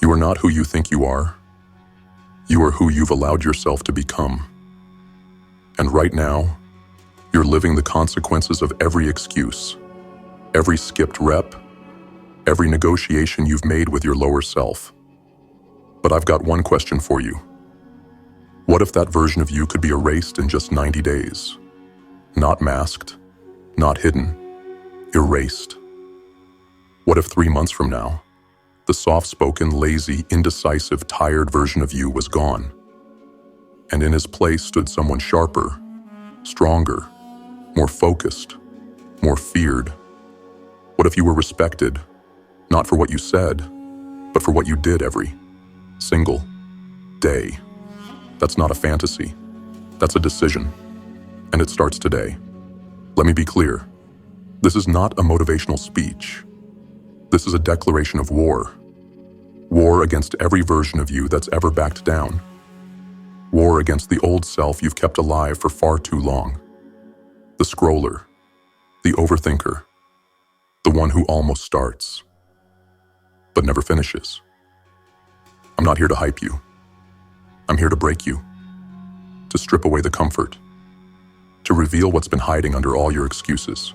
You are not who you think you are. You are who you've allowed yourself to become. And right now, you're living the consequences of every excuse, every skipped rep, every negotiation you've made with your lower self. But I've got one question for you. What if that version of you could be erased in just 90 days? Not masked, not hidden, erased. What if 3 months from now, the soft-spoken, lazy, indecisive, tired version of you was gone, and in his place stood someone sharper, stronger, more focused, more feared? What if you were respected, not for what you said, but for what you did every single day? That's not a fantasy. That's a decision. And it starts today. Let me be clear. This is not a motivational speech. This is a declaration of war. War against every version of you that's ever backed down. War against the old self you've kept alive for far too long. The scroller, the overthinker, the one who almost starts, but never finishes. I'm not here to hype you. I'm here to break you, to strip away the comfort, to reveal what's been hiding under all your excuses.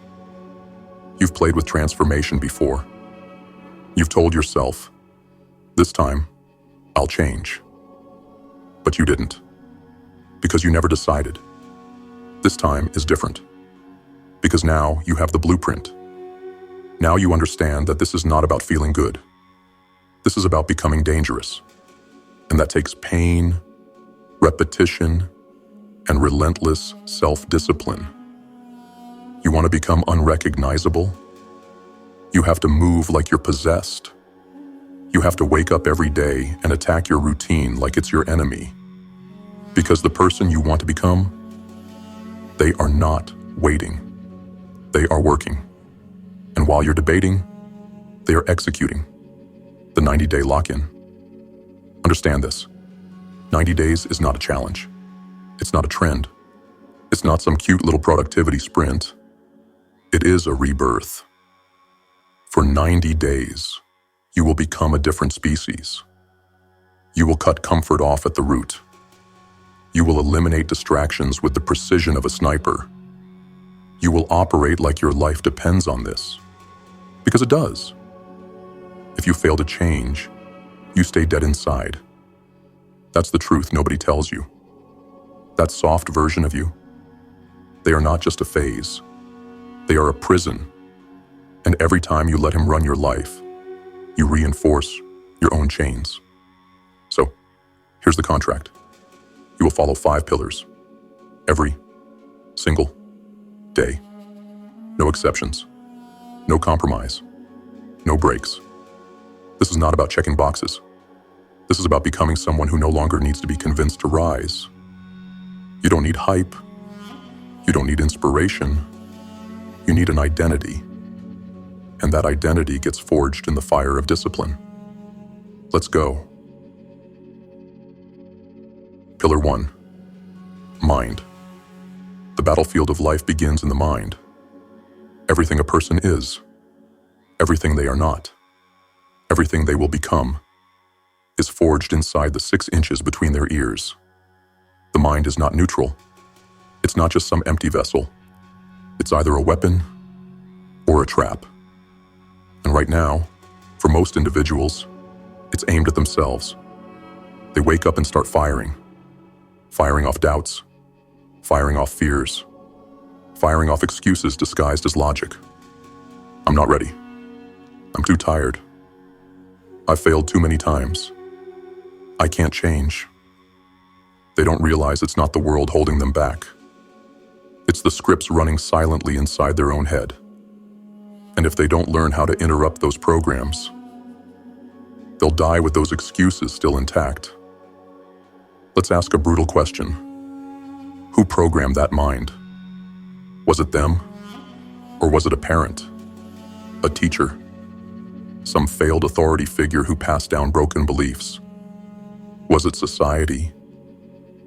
You've played with transformation before. You've told yourself, this time, I'll change. But you didn't, because you never decided. This time is different, because now you have the blueprint. Now you understand that this is not about feeling good. This is about becoming dangerous. And that takes pain, repetition, and relentless self-discipline. You want to become unrecognizable? You have to move like you're possessed. You have to wake up every day and attack your routine like it's your enemy. Because the person you want to become, they are not waiting. They are working. And while you're debating, they are executing. The 90-day lock-in. Understand this. 90 days is not a challenge. It's not a trend. It's not some cute little productivity sprint. It is a rebirth. For 90 days, you will become a different species. You will cut comfort off at the root. You will eliminate distractions with the precision of a sniper. You will operate like your life depends on this. Because it does. If you fail to change, you stay dead inside. That's the truth nobody tells you. That soft version of you, they are not just a phase. They are a prison. And every time you let him run your life, you reinforce your own chains. So, here's the contract. You will follow 5 pillars every single day. No exceptions. No compromise. No breaks. This is not about checking boxes. This is about becoming someone who no longer needs to be convinced to rise. You don't need hype. You don't need inspiration. You need an identity. And that identity gets forged in the fire of discipline. Let's go. Pillar 1. Mind. The battlefield of life begins in the mind. Everything a person is, everything they are not, everything they will become, is forged inside the 6 inches between their ears. The mind is not neutral. It's not just some empty vessel. It's either a weapon or a trap. And right now, for most individuals, it's aimed at themselves. They wake up and start firing off doubts, firing off fears, firing off excuses disguised as logic. I'm not ready. I'm too tired. I've failed too many times. I can't change. They don't realize it's not the world holding them back. It's the scripts running silently inside their own head. And if they don't learn how to interrupt those programs, they'll die with those excuses still intact. Let's ask a brutal question. Who programmed that mind? Was it them? Or was it a parent? A teacher? Some failed authority figure who passed down broken beliefs? Was it society,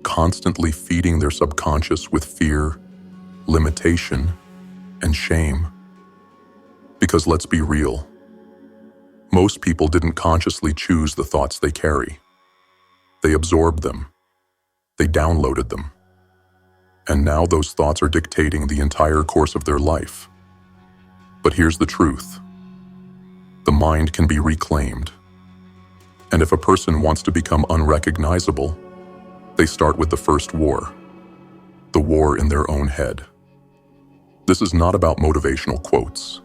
constantly feeding their subconscious with fear, limitation, and shame? Because let's be real, Most people didn't consciously choose the thoughts they carry. They absorbed them. They downloaded them. And now those thoughts are dictating the entire course of their life. But here's the truth. The mind can be reclaimed. And if a person wants to become unrecognizable, they start with the first war, the war in their own head. This is not about motivational quotes.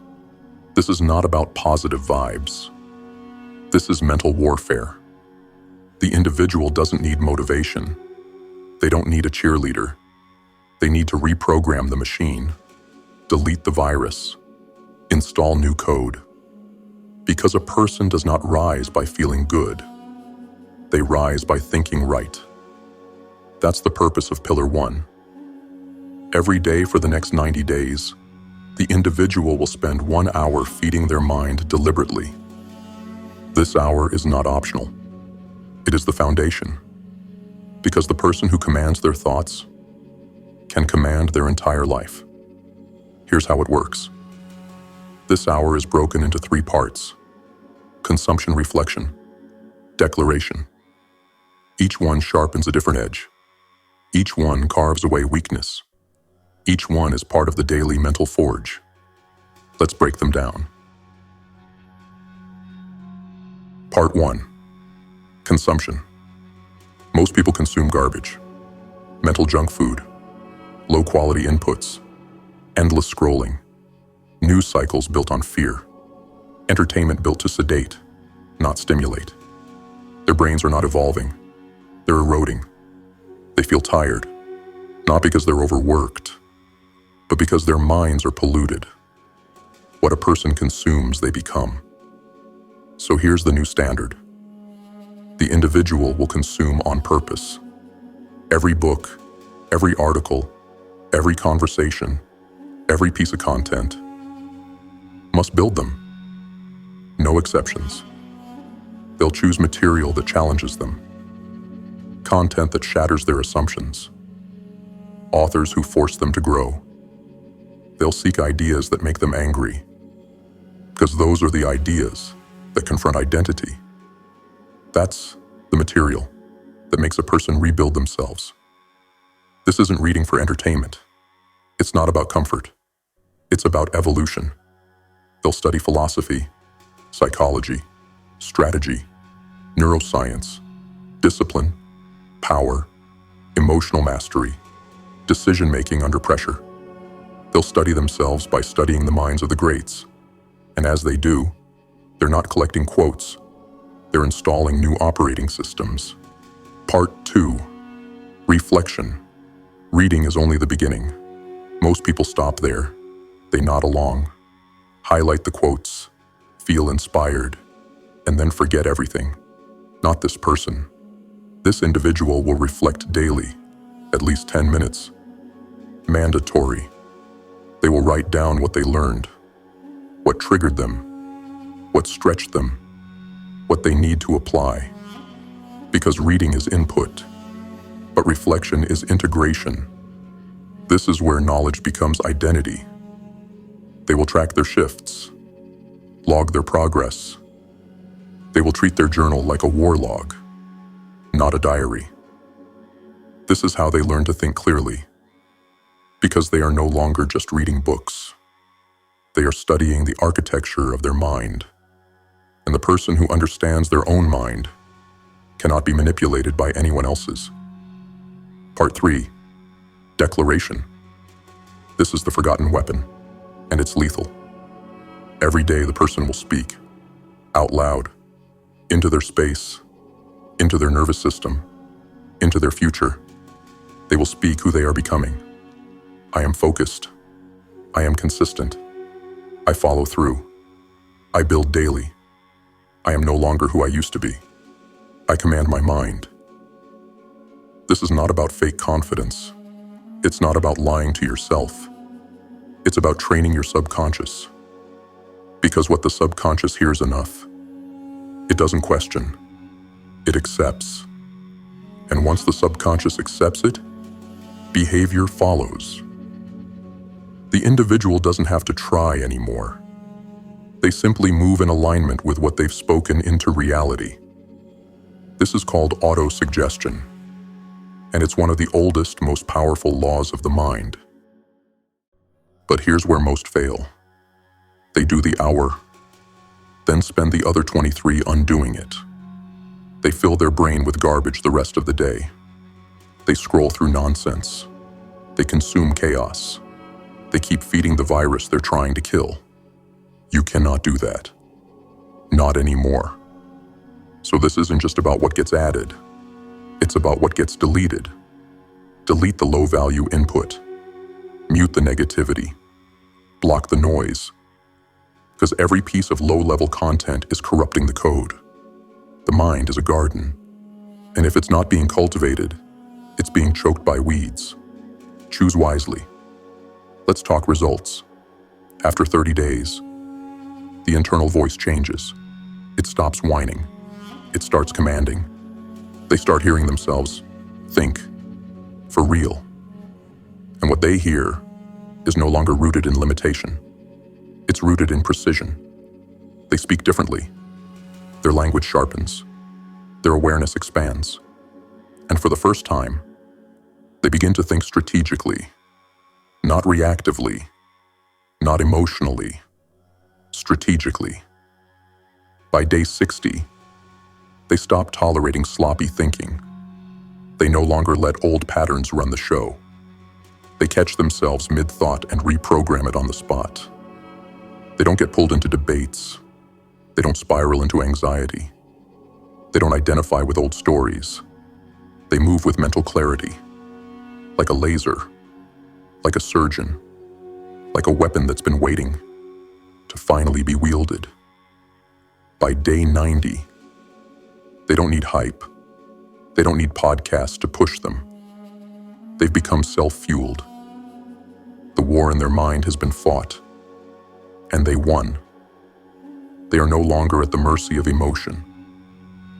This is not about positive vibes. This is mental warfare. The individual doesn't need motivation. They don't need a cheerleader. They need to reprogram the machine, delete the virus, install new code. Because a person does not rise by feeling good. They rise by thinking right. That's the purpose of Pillar 1. Every day for the next 90 days, the individual will spend 1 hour feeding their mind deliberately. This hour is not optional. It is the foundation. Because the person who commands their thoughts can command their entire life. Here's how it works. This hour is broken into 3 parts: consumption, reflection, declaration. Each one sharpens a different edge. Each one carves away weakness. Each one is part of the daily mental forge. Let's break them down. Part 1. Consumption. Most people consume garbage, mental junk food, low-quality inputs, endless scrolling, news cycles built on fear, entertainment built to sedate, not stimulate. Their brains are not evolving. They're eroding. They feel tired, not because they're overworked, but because their minds are polluted. What a person consumes, they become. So here's the new standard. The individual will consume on purpose. Every book, every article, every conversation, every piece of content must build them. No exceptions. They'll choose material that challenges them, content that shatters their assumptions, authors who force them to grow. They'll seek ideas that make them angry, because those are the ideas that confront identity. That's the material that makes a person rebuild themselves. This isn't reading for entertainment. It's not about comfort. It's about evolution. They'll study philosophy, psychology, strategy, neuroscience, discipline, power, emotional mastery, decision-making under pressure. They'll study themselves by studying the minds of the greats. And as they do, they're not collecting quotes. They're installing new operating systems. Part 2. Reflection. Reading is only the beginning. Most people stop there. They nod along, highlight the quotes, feel inspired, and then forget everything. Not this person. This individual will reflect daily, at least 10 minutes. Mandatory. They will write down what they learned, what triggered them, what stretched them, what they need to apply. Because reading is input, but reflection is integration. This is where knowledge becomes identity. They will track their shifts, log their progress. They will treat their journal like a war log, not a diary. This is how they learn to think clearly, because they are no longer just reading books. They are studying the architecture of their mind. And the person who understands their own mind cannot be manipulated by anyone else's. Part 3. Declaration. This is the forgotten weapon, and it's lethal. Every day the person will speak, out loud, into their space, into their nervous system, into their future. They will speak who they are becoming. I am focused. I am consistent. I follow through. I build daily. I am no longer who I used to be. I command my mind. This is not about fake confidence. It's not about lying to yourself. It's about training your subconscious. Because what the subconscious hears enough, it doesn't question. It accepts. And once the subconscious accepts it, behavior follows. The individual doesn't have to try anymore. They simply move in alignment with what they've spoken into reality. This is called auto-suggestion, and it's one of the oldest, most powerful laws of the mind. But here's where most fail. They do the hour, then spend the other 23 undoing it. They fill their brain with garbage the rest of the day. They scroll through nonsense. They consume chaos. They keep feeding the virus they're trying to kill. You cannot do that. Not anymore. So this isn't just about what gets added. It's about what gets deleted. Delete the low-value input. Mute the negativity. Block the noise. Because every piece of low-level content is corrupting the code. The mind is a garden, and if it's not being cultivated, it's being choked by weeds. Choose wisely. Let's talk results. After 30 days, the internal voice changes. It stops whining. It starts commanding. They start hearing themselves think for real. And what they hear is no longer rooted in limitation. It's rooted in precision. They speak differently. Their language sharpens. Their awareness expands. And for the first time, they begin to think strategically, not reactively, not emotionally, strategically. By day 60, they stop tolerating sloppy thinking. They no longer let old patterns run the show. They catch themselves mid-thought and reprogram it on the spot. They don't get pulled into debates. They don't spiral into anxiety. They don't identify with old stories. They move with mental clarity, like a laser, like a surgeon, like a weapon that's been waiting to finally be wielded. By day 90, they don't need hype. They don't need podcasts to push them. They've become self-fueled. The war in their mind has been fought, and they won. They are no longer at the mercy of emotion.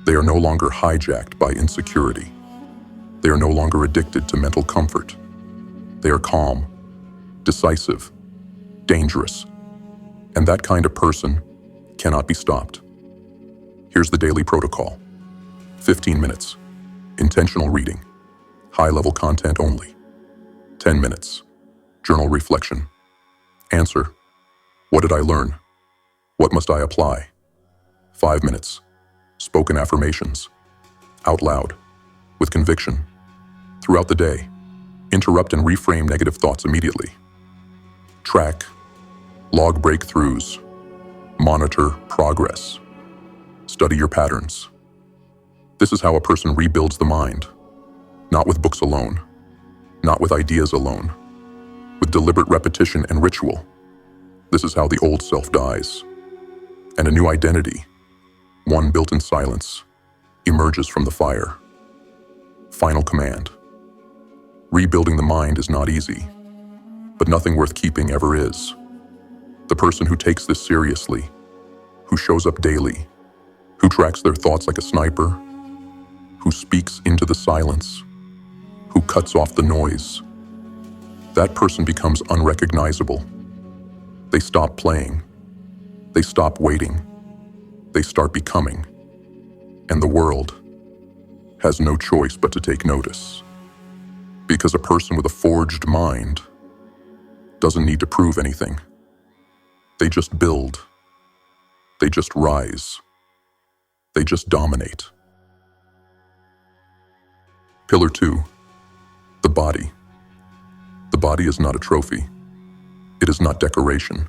They are no longer hijacked by insecurity. They are no longer addicted to mental comfort. They are calm, decisive, dangerous, and that kind of person cannot be stopped. Here's the daily protocol. 15 minutes, intentional reading, high-level content only. 10 minutes, journal reflection. Answer, what did I learn? What must I apply? 5 minutes, spoken affirmations, out loud, with conviction. Throughout the day, interrupt and reframe negative thoughts immediately. Track, log breakthroughs, monitor progress. Study your patterns. This is how a person rebuilds the mind, not with books alone, not with ideas alone, with deliberate repetition and ritual. This is how the old self dies, and a new identity, one built in silence, emerges from the fire. Final command. Rebuilding the mind is not easy, but nothing worth keeping ever is. The person who takes this seriously, who shows up daily, who tracks their thoughts like a sniper, who speaks into the silence, who cuts off the noise, that person becomes unrecognizable. They stop playing. They stop waiting. They start becoming. And the world has no choice but to take notice. Because a person with a forged mind doesn't need to prove anything. They just build. They just rise. They just dominate. Pillar 2, the body. The body is not a trophy. It is not decoration.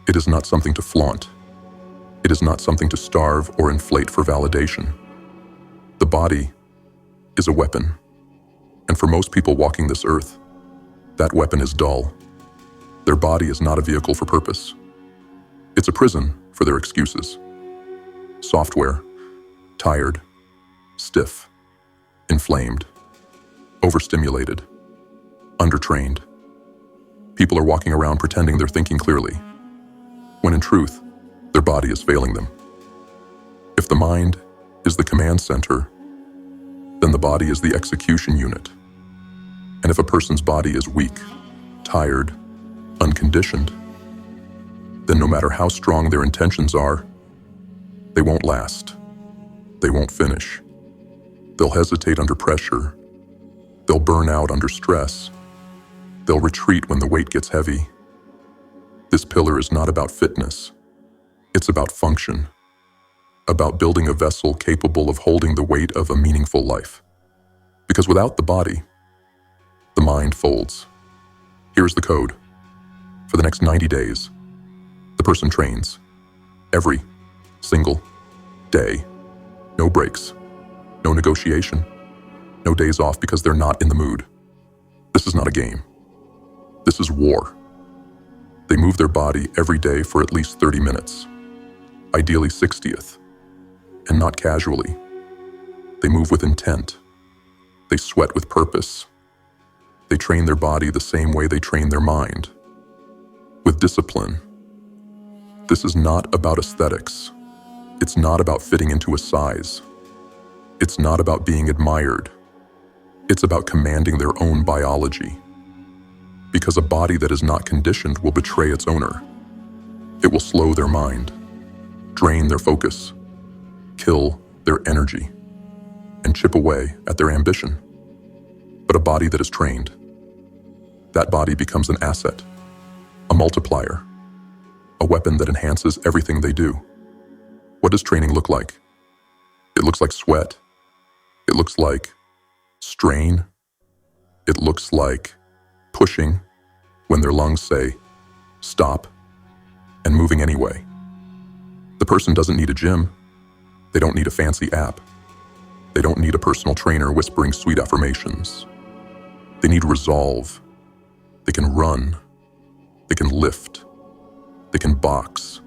It is not something to flaunt. It is not something to starve or inflate for validation. The body is a weapon. And for most people walking this earth, that weapon is dull. Their body is not a vehicle for purpose. It's a prison for their excuses. Software, tired, stiff, inflamed, overstimulated, undertrained. People are walking around pretending they're thinking clearly, when in truth, their body is failing them. If the mind is the command center, then the body is the execution unit. And if a person's body is weak, tired, unconditioned, then no matter how strong their intentions are, they won't last. They won't finish. They'll hesitate under pressure. They'll burn out under stress. They'll retreat when the weight gets heavy. This pillar is not about fitness. It's about function, about building a vessel capable of holding the weight of a meaningful life. Because without the body, the mind folds. Here's the code. For the next 90 days, the person trains every single day. No breaks, no negotiation, no days off because they're not in the mood. This is not a game. This is war. They move their body every day for at least 30 minutes, ideally 60th, and not casually. They move with intent. They sweat with purpose. They train their body the same way they train their mind, with discipline. This is not about aesthetics. It's not about fitting into a size. It's not about being admired. It's about commanding their own biology. Because a body that is not conditioned will betray its owner. It will slow their mind, drain their focus, kill their energy, and chip away at their ambition. But a body that is trained, that body becomes an asset, a multiplier, a weapon that enhances everything they do. What does training look like? It looks like sweat. It looks like strain. It looks like pushing when their lungs say, stop, and moving anyway. The person doesn't need a gym. They don't need a fancy app. They don't need a personal trainer whispering sweet affirmations. They need resolve. They can run. They can lift. They can box.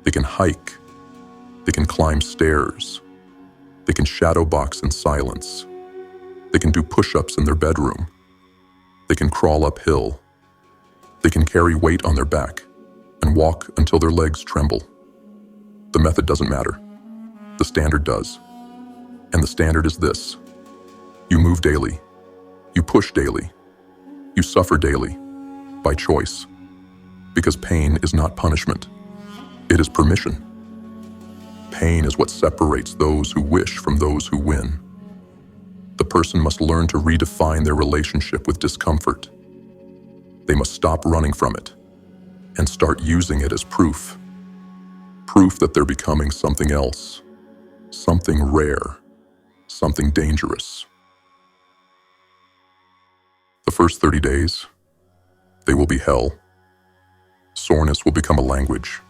They can hike. They can climb stairs. They can shadow box in silence. They can do push-ups in their bedroom. They can crawl uphill. They can carry weight on their back and walk until their legs tremble. The method doesn't matter. The standard does. And the standard is this. You move daily. You push daily. You suffer daily, by choice. Because pain is not punishment. It is permission. Pain is what separates those who wish from those who win. The person must learn to redefine their relationship with discomfort. They must stop running from it and start using it as proof. Proof that they're becoming something else, something rare, something dangerous. The first 30 days, they will be hell. Soreness will become a language.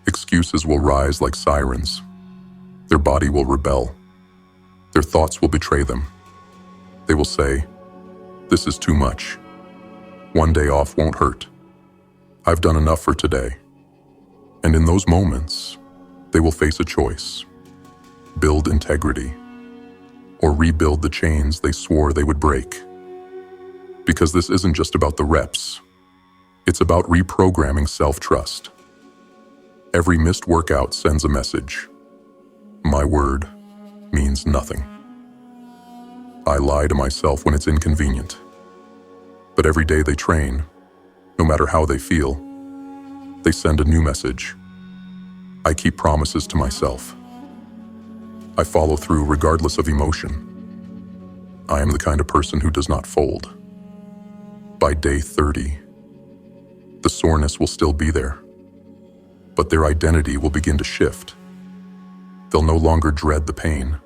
Excuses will rise like sirens. Their body will rebel. Their thoughts will betray them. They will say, "This is too much. One day off won't hurt. I've done enough for today." And in those moments, they will face a choice: build integrity, or rebuild the chains they swore they would break. Because this isn't just about the reps. It's about reprogramming self-trust. Every missed workout sends a message. My word means nothing. I lie to myself when it's inconvenient. But every day they train, no matter how they feel, they send a new message. I keep promises to myself. I follow through regardless of emotion. I am the kind of person who does not fold. By day 30, the soreness will still be there, but their identity will begin to shift. They'll no longer dread the pain.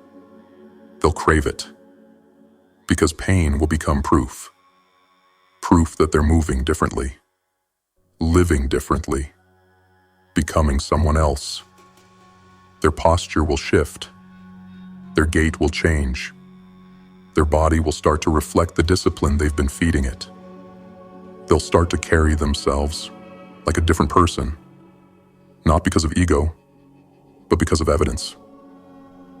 They'll crave it, because pain will become proof. Proof that they're moving differently, living differently, becoming someone else. Their posture will shift. Their gait will change. Their body will start to reflect the discipline they've been feeding it. They'll start to carry themselves like a different person, not because of ego, but because of evidence.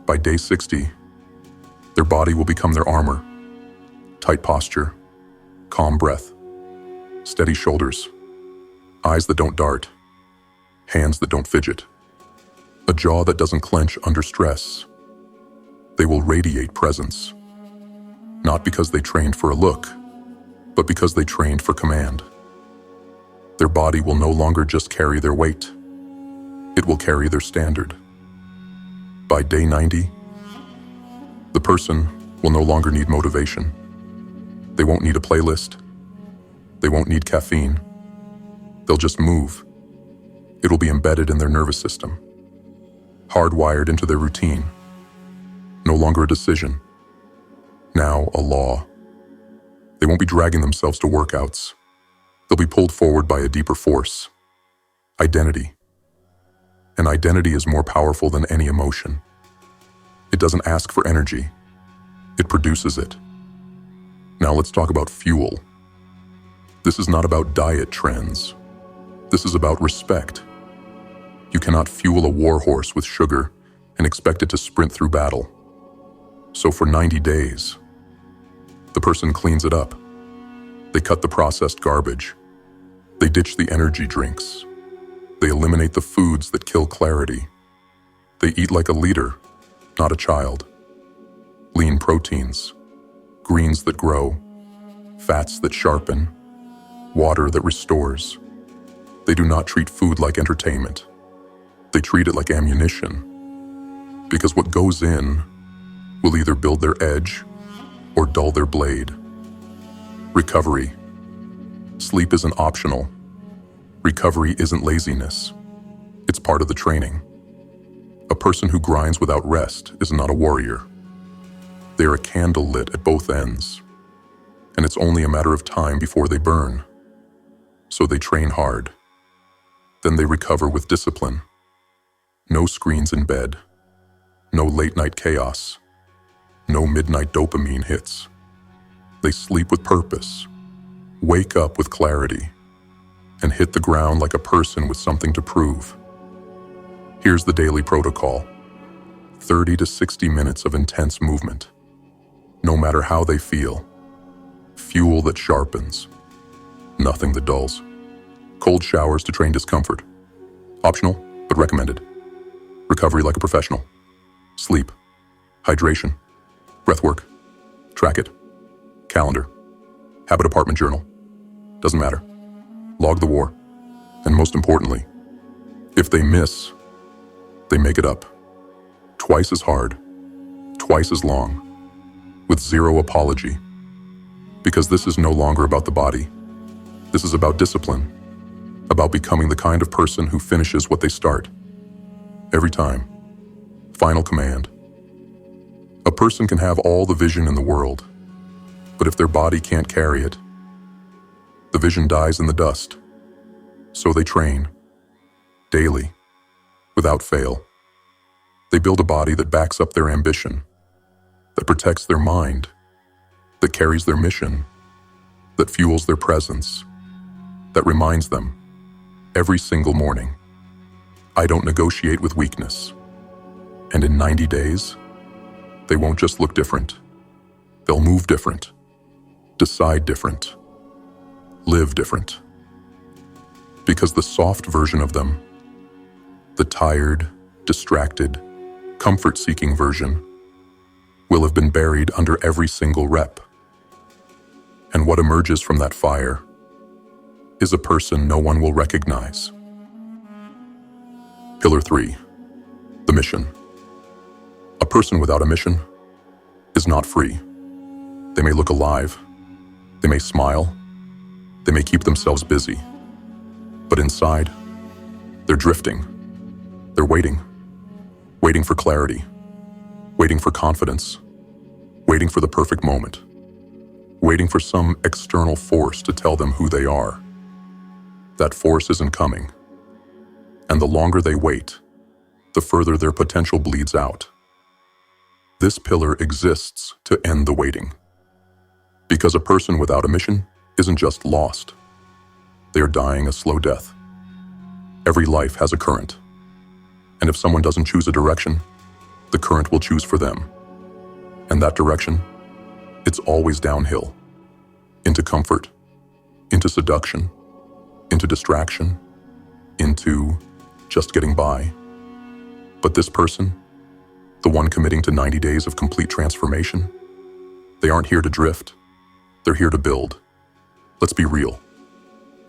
By day 60, their body will become their armor. Tight posture, calm breath, steady shoulders, eyes that don't dart, hands that don't fidget, a jaw that doesn't clench under stress. They will radiate presence, not because they trained for a look, but because they trained for command. Their body will no longer just carry their weight. It will carry their standard. By day 90, the person will no longer need motivation. They won't need a playlist. They won't need caffeine. They'll just move. It'll be embedded in their nervous system, hardwired into their routine. No longer a decision, now a law. They won't be dragging themselves to workouts. They'll be pulled forward by a deeper force, identity. And identity is more powerful than any emotion. It doesn't ask for energy. It produces it. Now let's talk about fuel. This is not about diet trends. This is about respect. You cannot fuel a war horse with sugar and expect it to sprint through battle. So for 90 days, the person cleans it up. They cut the processed garbage. They ditch the energy drinks. They eliminate the foods that kill clarity. They eat like a leader, not a child. Lean proteins, greens that grow, fats that sharpen, water that restores. They do not treat food like entertainment. They treat it like ammunition. Because what goes in will either build their edge or dull their blade. Recovery. Sleep isn't optional. Recovery isn't laziness. It's part of the training. A person who grinds without rest is not a warrior. They are a candle lit at both ends, and it's only a matter of time before they burn. So they train hard. Then they recover with discipline. No screens in bed. No late-night chaos. No midnight dopamine hits. They sleep with purpose, wake up with clarity, and hit the ground like a person with something to prove. Here's the daily protocol. 30 to 60 minutes of intense movement. No matter how they feel. Fuel that sharpens. Nothing that dulls. Cold showers to train discomfort. Optional, but recommended. Recovery like a professional. Sleep. Hydration. Breathwork. Track it. Calendar. Habit apartment journal. Doesn't matter. Log the war. And most importantly, if they miss, they make it up. Twice as hard. Twice as long. With zero apology. Because this is no longer about the body. This is about discipline. About becoming the kind of person who finishes what they start. Every time. Final command. A person can have all the vision in the world, but if their body can't carry it, the vision dies in the dust. So they train. Daily. Without fail. They build a body that backs up their ambition, that protects their mind, that carries their mission, that fuels their presence, that reminds them every single morning, I don't negotiate with weakness. And in 90 days, they won't just look different. They'll move different, decide different, live different. Because the soft version of them, the tired, distracted, comfort-seeking version, will have been buried under every single rep. And what emerges from that fire is a person no one will recognize. Pillar 3, the mission. A person without a mission is not free. They may look alive, they may smile, they may keep themselves busy, but inside, they're drifting. They're waiting for clarity, waiting for confidence, waiting for the perfect moment, waiting for some external force to tell them who they are. That force isn't coming. And the longer they wait, the further their potential bleeds out. This pillar exists to end the waiting. Because a person without a mission isn't just lost. They are dying a slow death. Every life has a current. And if someone doesn't choose a direction, the current will choose for them. And that direction, it's always downhill. Into comfort, into seduction, into distraction, into just getting by. But this person, the one committing to 90 days of complete transformation, they aren't here to drift. They're here to build. Let's be real.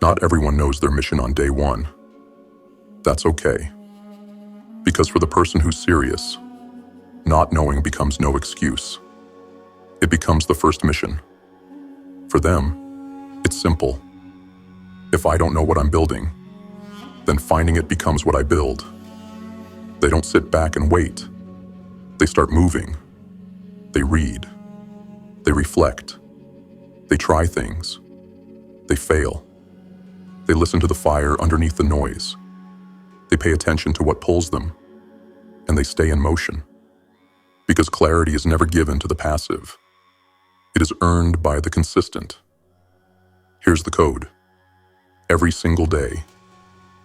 Not everyone knows their mission on day one. That's okay. Because for the person who's serious, not knowing becomes no excuse. It becomes the first mission. For them, it's simple. If I don't know what I'm building, then finding it becomes what I build. They don't sit back and wait. They start moving. They read. They reflect. They try things. They fail. They listen to the fire underneath the noise. They pay attention to what pulls them, and they stay in motion. Because clarity is never given to the passive. It is earned by the consistent. Here's the code. Every single day,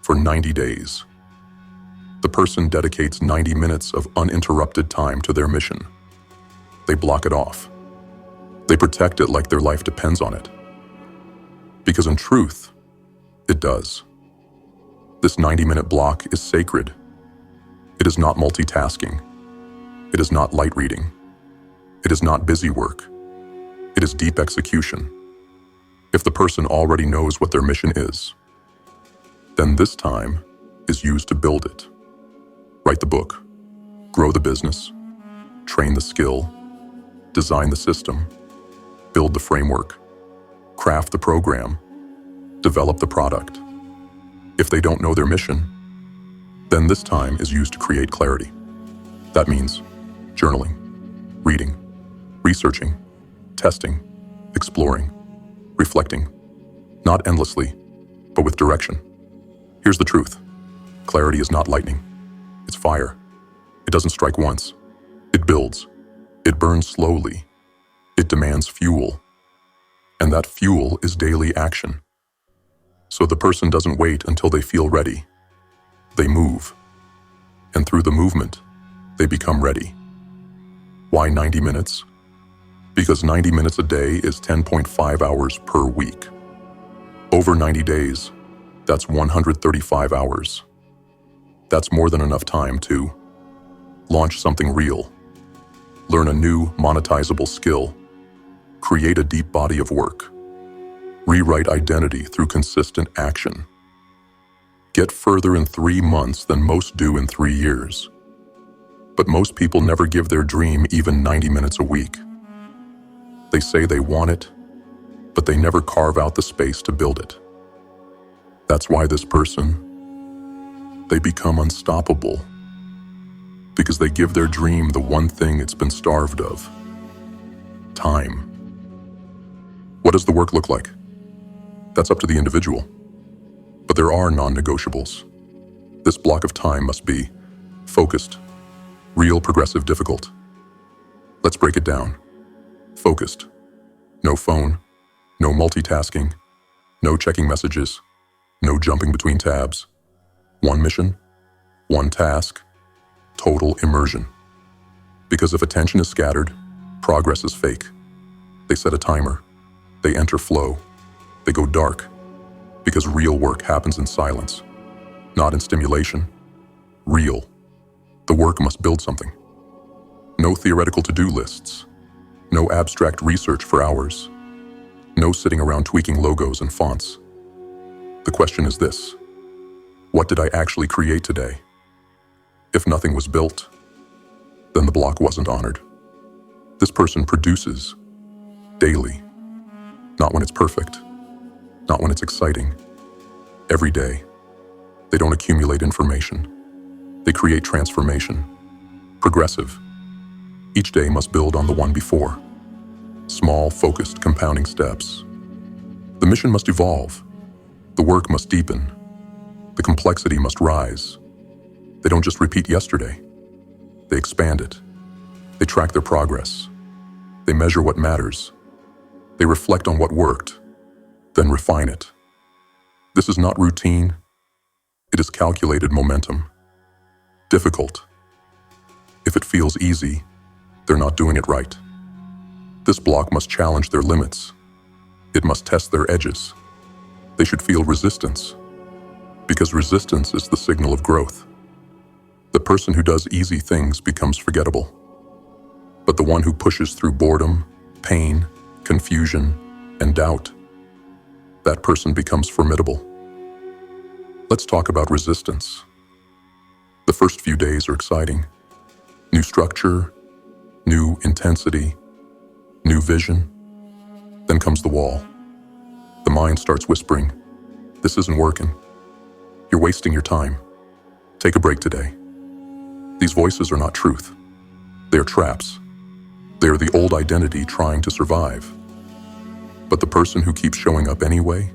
for 90 days, the person dedicates 90 minutes of uninterrupted time to their mission. They block it off. They protect it like their life depends on it. Because in truth, it does. This 90-minute block is sacred. It is not multitasking. It is not light reading. It is not busy work. It is deep execution. If the person already knows what their mission is, then this time is used to build it. Write the book, grow the business, train the skill, design the system, build the framework, craft the program, develop the product. If they don't know their mission, then this time is used to create clarity. That means journaling, reading, researching, testing, exploring, reflecting, not endlessly, but with direction. Here's the truth. Clarity is not lightning. It's fire. It doesn't strike once. It builds. It burns slowly. It demands fuel. And that fuel is daily action. So the person doesn't wait until they feel ready. They move. And through the movement, they become ready. Why 90 minutes? Because 90 minutes a day is 10.5 hours per week. Over 90 days, that's 135 hours. That's more than enough time to launch something real, learn a new monetizable skill, create a deep body of work, rewrite identity through consistent action, get further in 3 months than most do in 3 years. But most people never give their dream even 90 minutes a week. They say they want it, but they never carve out the space to build it. That's why this person, they become unstoppable. Because they give their dream the one thing it's been starved of: time. What does the work look like? That's up to the individual. But there are non-negotiables. This block of time must be focused, real, progressive, difficult. Let's break it down. Focused. No phone, no multitasking, no checking messages, no jumping between tabs. One mission, one task, total immersion. Because if attention is scattered, progress is fake. They set a timer. They enter flow. They go dark. Because real work happens in silence, not in stimulation. Real. The work must build something. No theoretical to-do lists. No abstract research for hours. No sitting around tweaking logos and fonts. The question is this: what did I actually create today? If nothing was built, then the block wasn't honored. This person produces daily, not when it's perfect, not when it's exciting. Every day, they don't accumulate information. They create transformation. Progressive. Each day must build on the one before. Small, focused, compounding steps. The mission must evolve. The work must deepen. The complexity must rise. They don't just repeat yesterday. They expand it. They track their progress. They measure what matters. They reflect on what worked, then refine it. This is not routine. It is calculated momentum. Difficult. If it feels easy, they're not doing it right. This block must challenge their limits. It must test their edges. They should feel resistance, because resistance is the signal of growth. The person who does easy things becomes forgettable. But the one who pushes through boredom, pain, confusion, and doubt, that person becomes formidable. Let's talk about resistance. The first few days are exciting. New structure, new intensity, new vision. Then comes the wall. The mind starts whispering, "This isn't working. You're wasting your time. Take a break today." These voices are not truth. They are traps. They are the old identity trying to survive. But the person who keeps showing up anyway,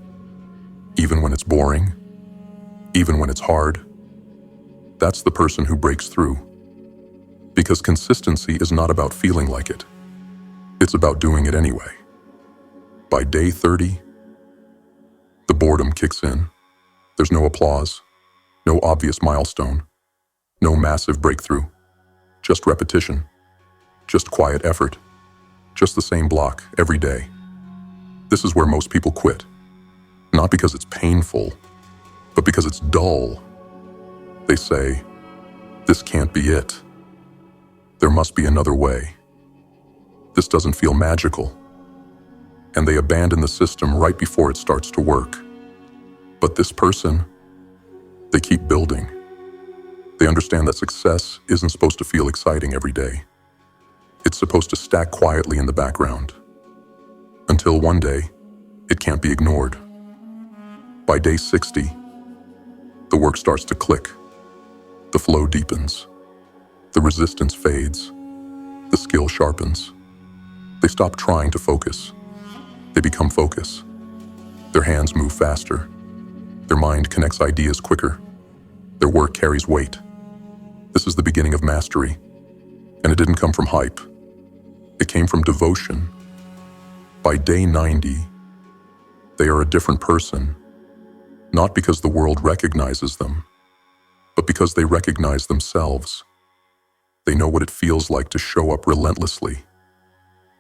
even when it's boring, even when it's hard, that's the person who breaks through. Because consistency is not about feeling like it. It's about doing it anyway. By day 30, the boredom kicks in. There's no applause, no obvious milestone, no massive breakthrough, just repetition, just quiet effort, just the same block every day. This is where most people quit. Not because it's painful, but because it's dull. They say, "This can't be it. There must be another way. This doesn't feel magical." And they abandon the system right before it starts to work. But this person, they keep building. They understand that success isn't supposed to feel exciting every day. It's supposed to stack quietly in the background. Until one day, it can't be ignored. By day 60, the work starts to click. The flow deepens. The resistance fades. The skill sharpens. They stop trying to focus. They become focus. Their hands move faster. Their mind connects ideas quicker. Their work carries weight. This is the beginning of mastery. And it didn't come from hype. It came from devotion. By day 90, they are a different person, not because the world recognizes them, but because they recognize themselves. They know what it feels like to show up relentlessly.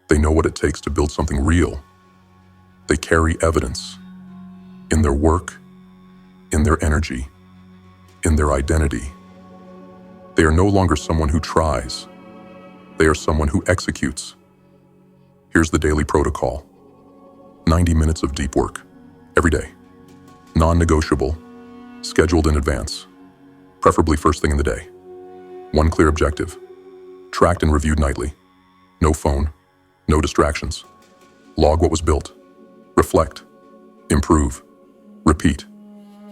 They know what it takes to build something real. They carry evidence in their work, in their energy, in their identity. They are no longer someone who tries. They are someone who executes. Here's the daily protocol. 90 minutes of deep work, every day. Non-negotiable, scheduled in advance, preferably first thing in the day. One clear objective, tracked and reviewed nightly. No phone, no distractions. Log what was built. Reflect, improve, repeat.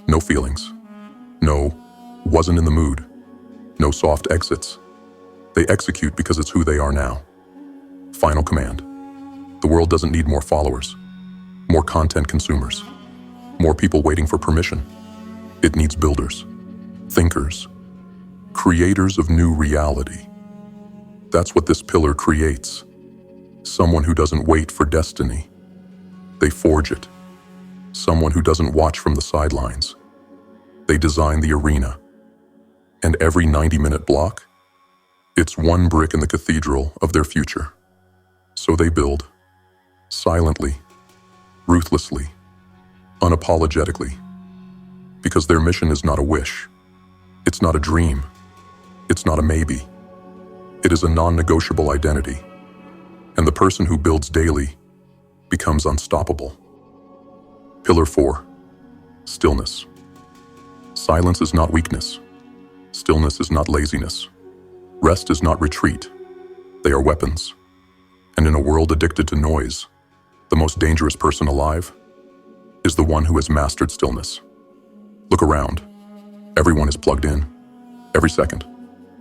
No feelings. No, wasn't in the mood. No soft exits. They execute because it's who they are now. Final command. The world doesn't need more followers, more content consumers, more people waiting for permission. It needs builders, thinkers, creators of new reality. That's what this pillar creates. Someone who doesn't wait for destiny. They forge it. Someone who doesn't watch from the sidelines. They design the arena. And every 90-minute block, it's one brick in the cathedral of their future. So they build, silently, ruthlessly, unapologetically, because their mission is not a wish. It's not a dream. It's not a maybe. It is a non-negotiable identity. And the person who builds daily becomes unstoppable. Pillar 4, stillness. Silence is not weakness. Stillness is not laziness. Rest is not retreat. They are weapons. And in a world addicted to noise, the most dangerous person alive is the one who has mastered stillness. Look around. Everyone is plugged in. Every second,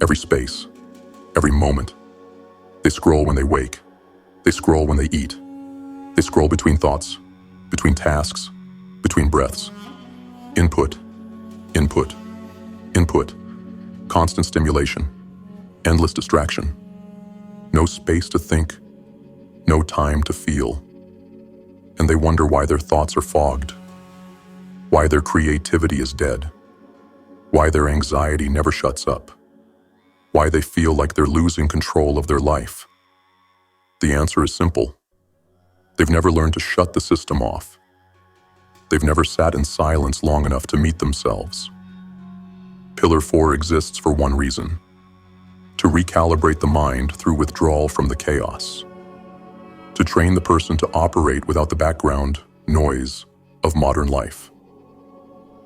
every space, every moment. They scroll when they wake. They scroll when they eat. They scroll between thoughts, between tasks, between breaths. Input, input, input. Constant stimulation. Endless distraction. No space to think. No time to feel. And they wonder why their thoughts are fogged. Why their creativity is dead. Why their anxiety never shuts up. Why they feel like they're losing control of their life. The answer is simple. They've never learned to shut the system off. They've never sat in silence long enough to meet themselves. Pillar 4 exists for one reason: to recalibrate the mind through withdrawal from the chaos. To train the person to operate without the background noise of modern life,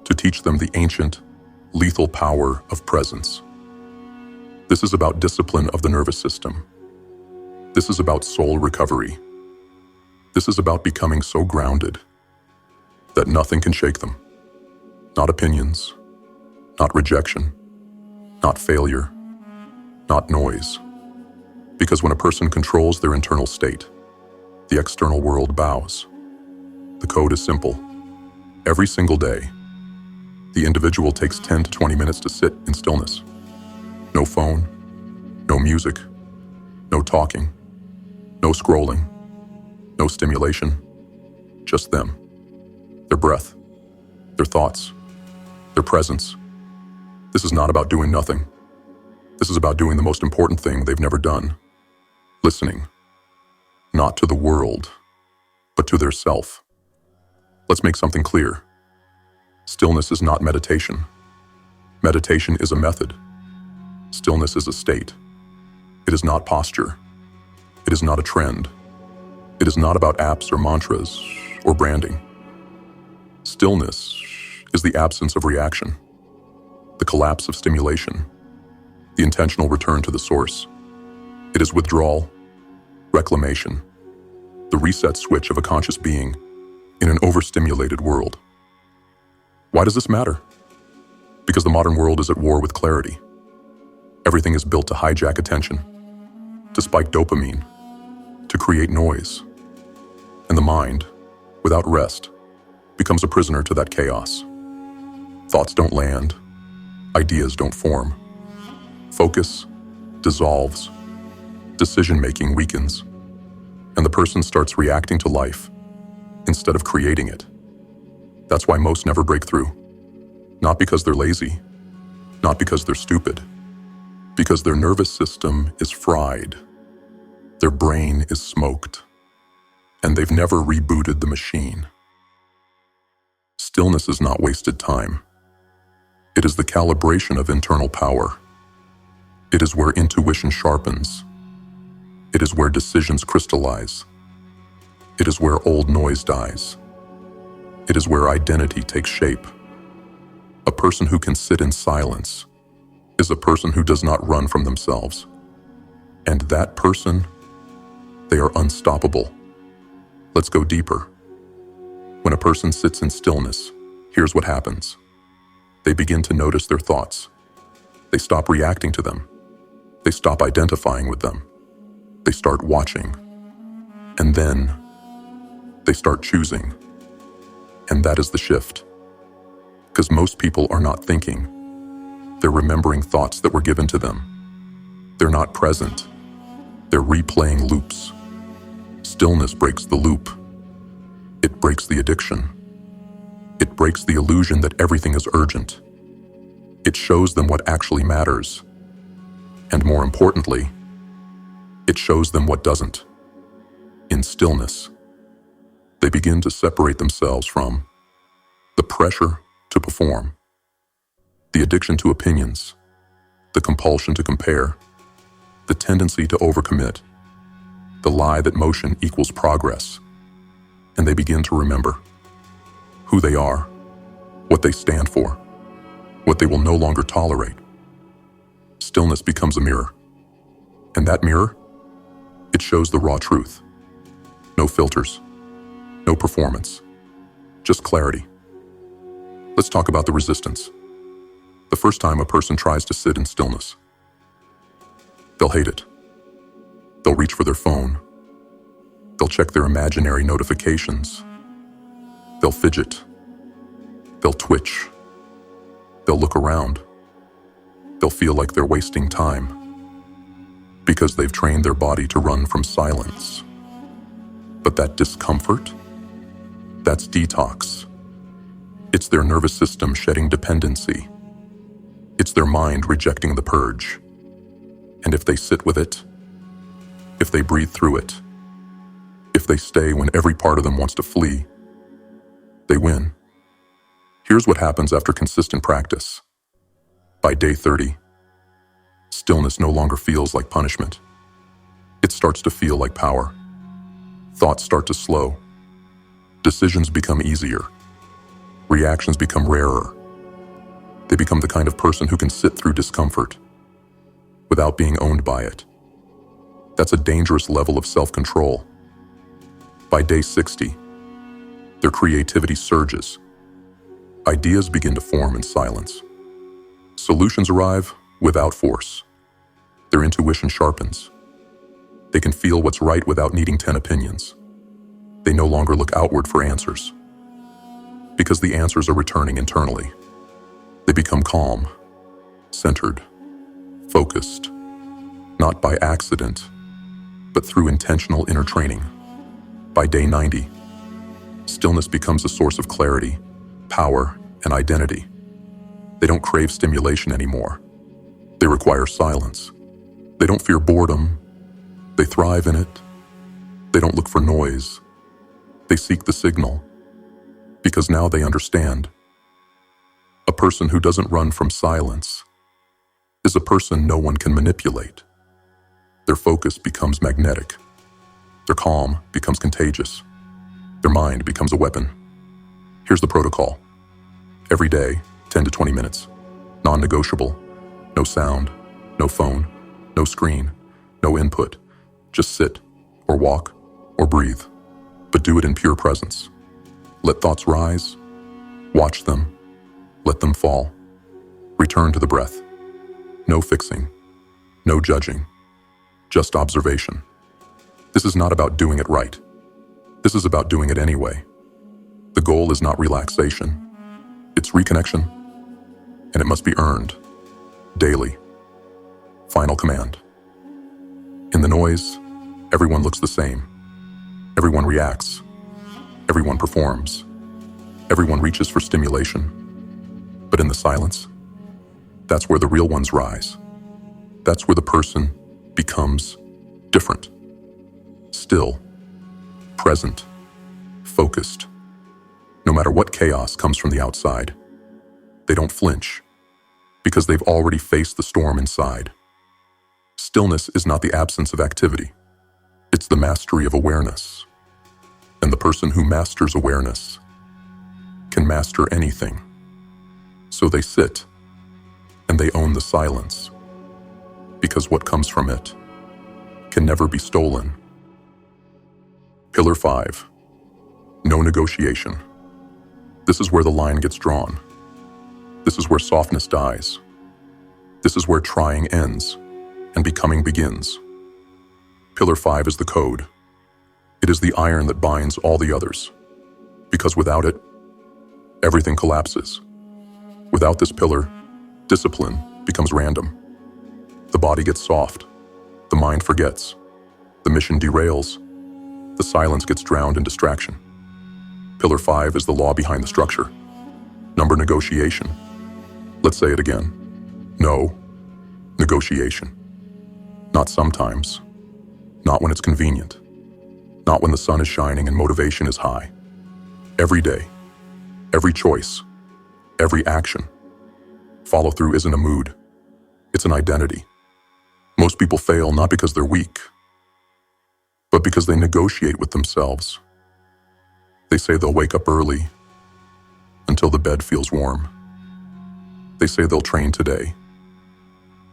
to teach them the ancient, lethal power of presence. This is about discipline of the nervous system. This is about soul recovery. This is about becoming so grounded that nothing can shake them. Not opinions, not rejection, not failure, not noise. Because when a person controls their internal state, the external world bows. The code is simple. Every single day, the individual takes 10 to 20 minutes to sit in stillness. No phone, no music, no talking, no scrolling, no stimulation, just them, their breath, their thoughts, their presence. This is not about doing nothing. This is about doing the most important thing they've never done. Listening, not to the world, but to their self. Let's make something clear. Stillness is not meditation. Meditation is a method. Stillness is a state. It is not posture. It is not a trend. It is not about apps or mantras or branding. Stillness is the absence of reaction, the collapse of stimulation, the intentional return to the source. It is withdrawal, reclamation, the reset switch of a conscious being in an overstimulated world. Why does this matter? Because the modern world is at war with clarity. Everything is built to hijack attention, to spike dopamine, to create noise. And the mind, without rest, becomes a prisoner to that chaos. Thoughts don't land, ideas don't form. Focus dissolves, decision-making weakens, and the person starts reacting to life instead of creating it. That's why most never break through. Not because they're lazy, not because they're stupid, because their nervous system is fried, their brain is smoked, and they've never rebooted the machine. Stillness is not wasted time. It is the calibration of internal power. It is where intuition sharpens. It is where decisions crystallize. It is where old noise dies. It is where identity takes shape. A person who can sit in silence is a person who does not run from themselves. And that person, they are unstoppable. Let's go deeper. When a person sits in stillness, here's what happens. They begin to notice their thoughts. They stop reacting to them. They stop identifying with them. They start watching. And then they start choosing. And that is the shift. Because most people are not thinking. They're remembering thoughts that were given to them. They're not present. They're replaying loops. Stillness breaks the loop. It breaks the addiction. It breaks the illusion that everything is urgent. It shows them what actually matters. And more importantly, it shows them what doesn't. In stillness, they begin to separate themselves from the pressure to perform, the addiction to opinions, the compulsion to compare, the tendency to overcommit, the lie that motion equals progress, and they begin to remember who they are, what they stand for, what they will no longer tolerate. Stillness becomes a mirror, and that mirror, it shows the raw truth. No filters, no performance, just clarity. Let's talk about the resistance. The first time a person tries to sit in stillness, they'll hate it. They'll reach for their phone. They'll check their imaginary notifications. They'll fidget. They'll twitch. They'll look around. They'll feel like they're wasting time because they've trained their body to run from silence. But that discomfort, that's detox. It's their nervous system shedding dependency. It's their mind rejecting the purge. And if they sit with it, if they breathe through it, if they stay when every part of them wants to flee, they win. Here's what happens after consistent practice. By day 30, stillness no longer feels like punishment. It starts to feel like power. Thoughts start to slow. Decisions become easier. Reactions become rarer. They become the kind of person who can sit through discomfort without being owned by it. That's a dangerous level of self-control. By day 60, their creativity surges. Ideas begin to form in silence. Solutions arrive without force. Their intuition sharpens. They can feel what's right without needing 10 opinions. They no longer look outward for answers, because the answers are returning internally. They become calm, centered, focused, not by accident, but through intentional inner training. By day 90, stillness becomes a source of clarity, power, and identity. They don't crave stimulation anymore. They require silence. They don't fear boredom. They thrive in it. They don't look for noise. They seek the signal, because now they understand. A person who doesn't run from silence is a person no one can manipulate. Their focus becomes magnetic. Their calm becomes contagious. Their mind becomes a weapon. Here's the protocol. Every day, 10 to 20 minutes. Non-negotiable. No sound, no phone, no screen, no input. Just sit, or walk, or breathe. But do it in pure presence. Let thoughts rise. Watch them. Let them fall. Return to the breath. No fixing. No judging. Just observation. This is not about doing it right. This is about doing it anyway. The goal is not relaxation. It's reconnection. And it must be earned. Daily. Final command. In the noise, everyone looks the same. Everyone reacts. Everyone performs. Everyone reaches for stimulation. But in the silence, that's where the real ones rise. That's where the person becomes different. Still, present, focused. No matter what chaos comes from the outside, they don't flinch, because they've already faced the storm inside. Stillness is not the absence of activity. It's the mastery of awareness. And the person who masters awareness can master anything. So they sit, and they own the silence, because what comes from it can never be stolen. Pillar 5. No negotiation. This is where the line gets drawn. This is where softness dies. This is where trying ends and becoming begins. Pillar 5 is the code. It is the iron that binds all the others, because without it, everything collapses. Without this pillar, discipline becomes random. The body gets soft. The mind forgets. The mission derails. The silence gets drowned in distraction. Pillar 5 is the law behind the structure. Number negotiation. Let's say it again. No negotiation. Not sometimes. Not when it's convenient. Not when the sun is shining and motivation is high. Every day. Every choice. Every action. Follow through isn't a mood. It's an identity. Most people fail not because they're weak, but because they negotiate with themselves. They say they'll wake up early until the bed feels warm. They say they'll train today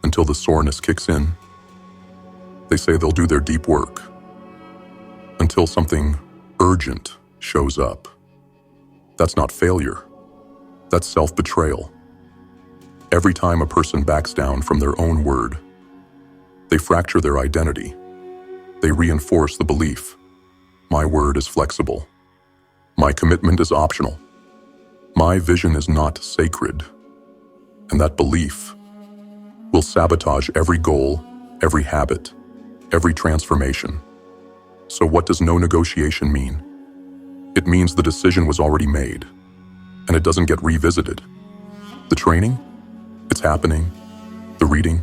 until the soreness kicks in. They say they'll do their deep work until something urgent shows up. That's not failure. That's self-betrayal. Every time a person backs down from their own word, they fracture their identity. They reinforce the belief, my word is flexible. My commitment is optional. My vision is not sacred. And that belief will sabotage every goal, every habit, every transformation. So what does no negotiation mean? It means the decision was already made, and it doesn't get revisited. The training? It's happening. The reading?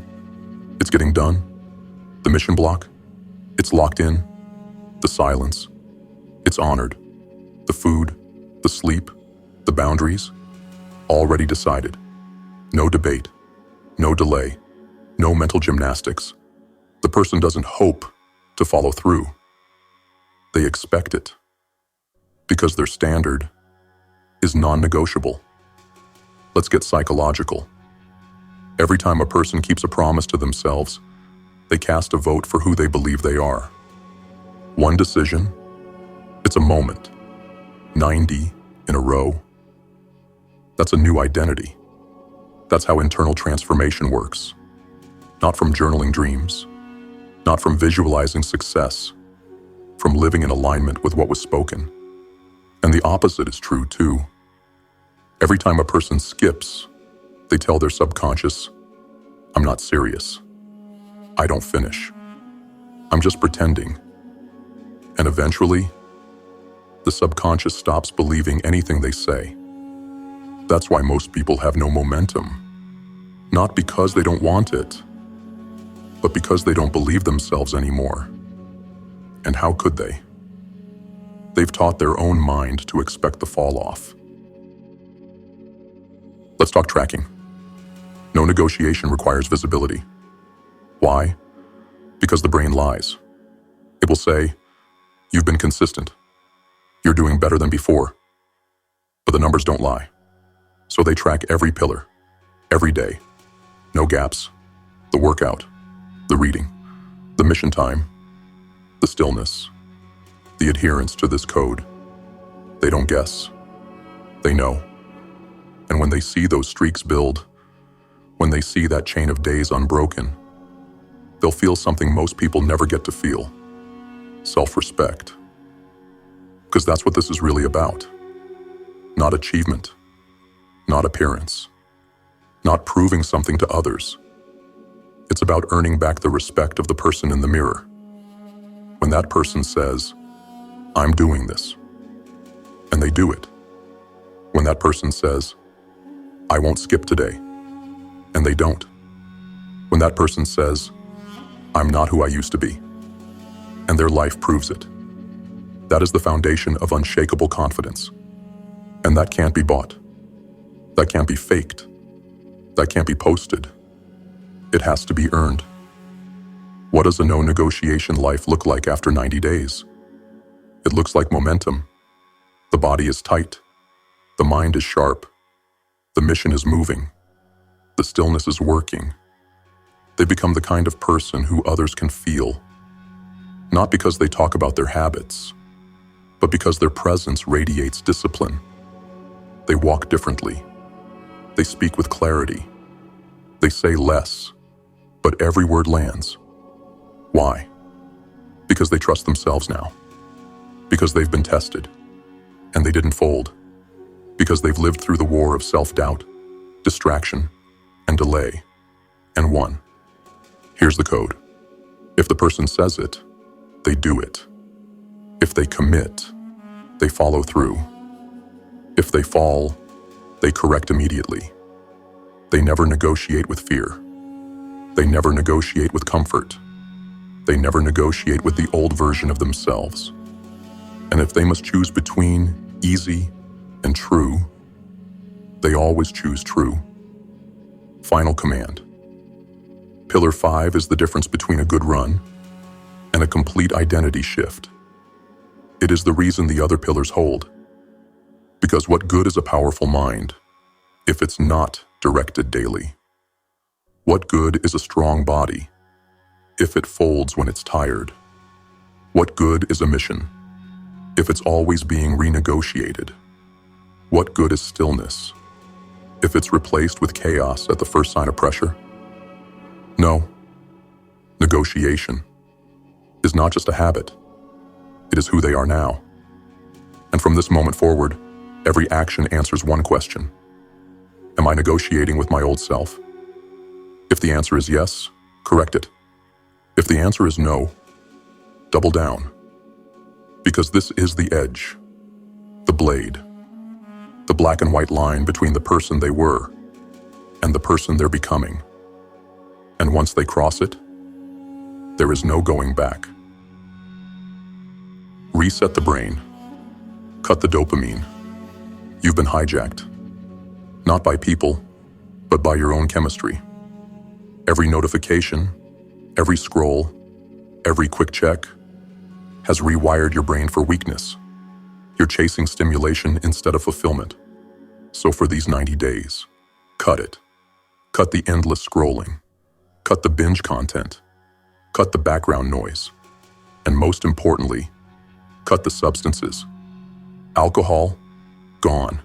It's getting done. The mission block? It's locked in. The silence? It's honored. The food, the sleep, the boundaries? Already decided. No debate. No delay. No mental gymnastics. The person doesn't hope to follow through. They expect it. Because their standard is non-negotiable. Let's get psychological. Every time a person keeps a promise to themselves, they cast a vote for who they believe they are. One decision, it's a moment. 90 in a row. That's a new identity. That's how internal transformation works. Not from journaling dreams, not from visualizing success, from living in alignment with what was spoken. And the opposite is true too. Every time a person skips, they tell their subconscious, I'm not serious. I don't finish. I'm just pretending. And eventually, the subconscious stops believing anything they say. That's why most people have no momentum. Not because they don't want it, but because they don't believe themselves anymore. And how could they? They've taught their own mind to expect the fall off. Let's talk tracking. No negotiation requires visibility. Why? Because the brain lies. It will say, you've been consistent. You're doing better than before. But the numbers don't lie. So they track every pillar, every day. No gaps. The workout, the reading, the mission time, the stillness, the adherence to this code. They don't guess. They know. And when they see those streaks build, when they see that chain of days unbroken, they'll feel something most people never get to feel. Self-respect. Because that's what this is really about. Not achievement. Not appearance. Not proving something to others. It's about earning back the respect of the person in the mirror. When that person says, I'm doing this, and they do it. When that person says, I won't skip today, and they don't. When that person says, I'm not who I used to be, and their life proves it. That is the foundation of unshakable confidence. And that can't be bought. That can't be faked. That can't be posted. It has to be earned. What does a no-negotiation life look like after 90 days? It looks like momentum. The body is tight. The mind is sharp. The mission is moving. The stillness is working. They become the kind of person who others can feel. Not because they talk about their habits, but because their presence radiates discipline. They walk differently. They speak with clarity. They say less, but every word lands. Why? Because they trust themselves now. Because they've been tested, and they didn't fold. Because they've lived through the war of self-doubt, distraction, and delay, and won. Here's the code. If the person says it, they do it. If they commit, they follow through. If they fall, they correct immediately. They never negotiate with fear. They never negotiate with comfort. They never negotiate with the old version of themselves. And if they must choose between easy and true, they always choose true. Final command. Pillar 5 is the difference between a good run and a complete identity shift. It is the reason the other pillars hold. Because what good is a powerful mind if it's not directed daily? What good is a strong body if it folds when it's tired? What good is a mission if it's always being renegotiated? What good is stillness if it's replaced with chaos at the first sign of pressure? No. Negotiation is not just a habit. It is who they are now. And from this moment forward, every action answers one question. Am I negotiating with my old self? If the answer is yes, correct it. If the answer is no, double down. Because this is the edge, the blade, the black and white line between the person they were and the person they're becoming. And once they cross it, there is no going back. Reset the brain. Cut the dopamine. You've been hijacked. Not by people, but by your own chemistry. Every notification, every scroll, every quick check has rewired your brain for weakness. You're chasing stimulation instead of fulfillment. So for these 90 days, cut it. Cut the endless scrolling. Cut the binge content. Cut the background noise. And most importantly, cut the substances. Alcohol, gone.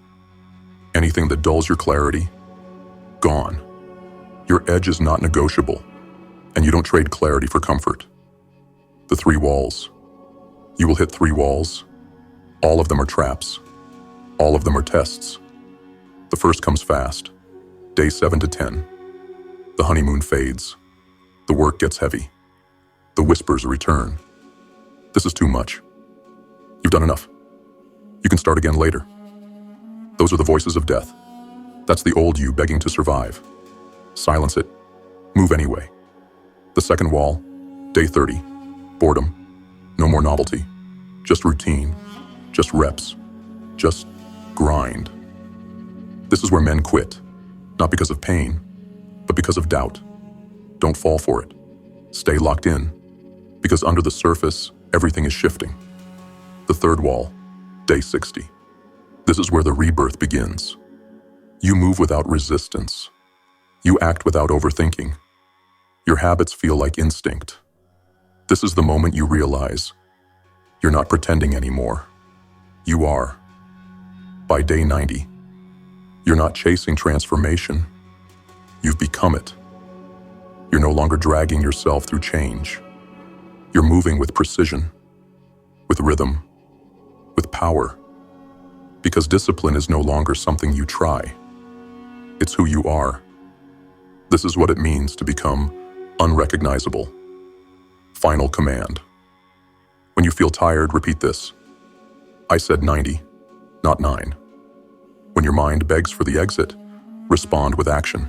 Anything that dulls your clarity, gone. Your edge is not negotiable, and you don't trade clarity for comfort. The 3 walls. You will hit 3 walls. All of them are traps. All of them are tests. The first comes fast, day 7 to 10. The honeymoon fades. The work gets heavy. The whispers return. This is too much. You've done enough. You can start again later. Those are the voices of death. That's the old you begging to survive. Silence it. Move anyway. The second wall, day 30. Boredom. No more novelty. Just routine. Just reps. Just grind. This is where men quit. Not because of pain, but because of doubt. Don't fall for it. Stay locked in. Because under the surface, everything is shifting. The third wall, day 60. This is where the rebirth begins. You move without resistance. You act without overthinking. Your habits feel like instinct. This is the moment you realize you're not pretending anymore. You are. By day 90, you're not chasing transformation. You've become it. You're no longer dragging yourself through change. You're moving with precision, with rhythm, with power. Because discipline is no longer something you try. It's who you are. This is what it means to become unrecognizable. Final command. When you feel tired, repeat this. I said 90, not 9. When your mind begs for the exit, respond with action.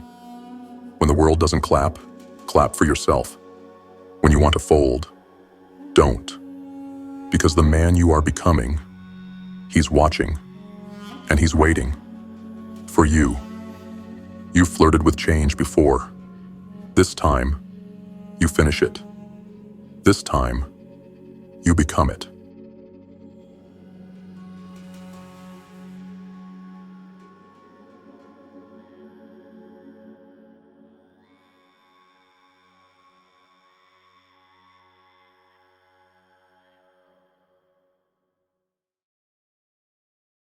When the world doesn't clap, clap for yourself. When you want to fold, don't. Because the man you are becoming, he's watching, and he's waiting for you. You've flirted with change before. This time, you finish it. This time, you become it.